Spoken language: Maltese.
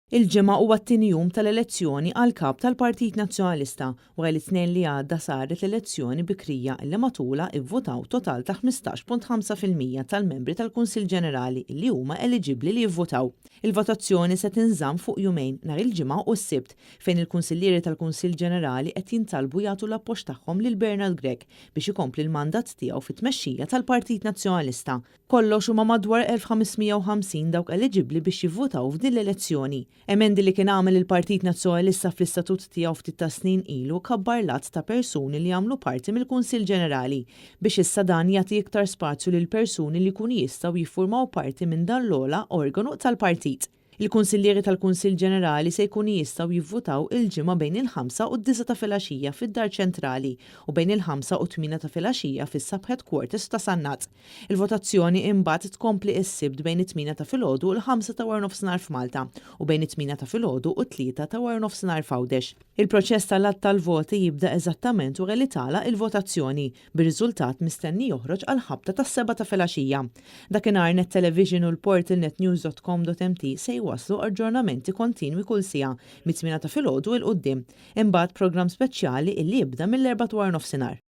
Il-ġimgħa huwa t-tieni jum tal-elezzjoni għal kap tal-Partit Nazzjonalista wara li t-tnejn li għadda saret l-elezzjoni bikrija li magħtula ivvotaw total ta' 15.5% tal-membri tal-Kunsill Ġenerali li huma eliġibbli li jivvotaw. Il-votazzjoni se tinżamm fuq jumejn nhar il-ġimgħa u s-Sibt fejn il-Kunsillieri tal-Kunsill Ġenerali qed jintalbu jagħtu l-appoġġ tagħhom lil Bernard Gregg biex ikompli l-mandat tiegħu fit-tmexxija tal-Partit Nazzjonalista. Kollox huma madwar 1550 dawk eliġibbli biex jivvotaw f'din l-elezzjoni. Emendi li kien għamel il-Partit Nazzjonalista fl-istatut tiegħu ftit ta' snin ilu kabbar lat ta' persuni li jagħmlu parti mill-Kunsill Ġenerali biex issa dan jagħti iktar spazju lil persuni li jkunu jistgħu jiffurmaw parti minn dan l-ogħla organu tal-partit. Il-Kunsillieri tal-Kunsill Ġenerali se jkunu jistgħu jivvotaw il-ġimgħa bejn il-5 u d-9 ta' filgħaxija fid-Dar Ċentrali u bejn il-5 u 8 ta' filgħaxija fis-Sub Headquarters ta' Sannat. Il-votazzjoni imbagħad tkompli s-Sibt bejn it-8 ta' filgħodu u l-5 ta' wara nofsinhar f'Malta u bejn it-8 ta' filgħodu u 3 ta' wara nofsinhar f'Għawdex. Il-proċess tal-att tal-voti jibda eżattament wara li tagħlaq il-votazzjoni bir-riżultat mistenni joħroġ għal ħabta tas-7 ta' filgħaxija. Dakinhar Net Television u l-portal netnews.com.mt se waslu aġġornamenti kontinwi kull siegħa mit-8 ta' filgħodu il qudiem. Imbagħad programm speċjali illi jibda mill-4 ta' wara nofsinhar.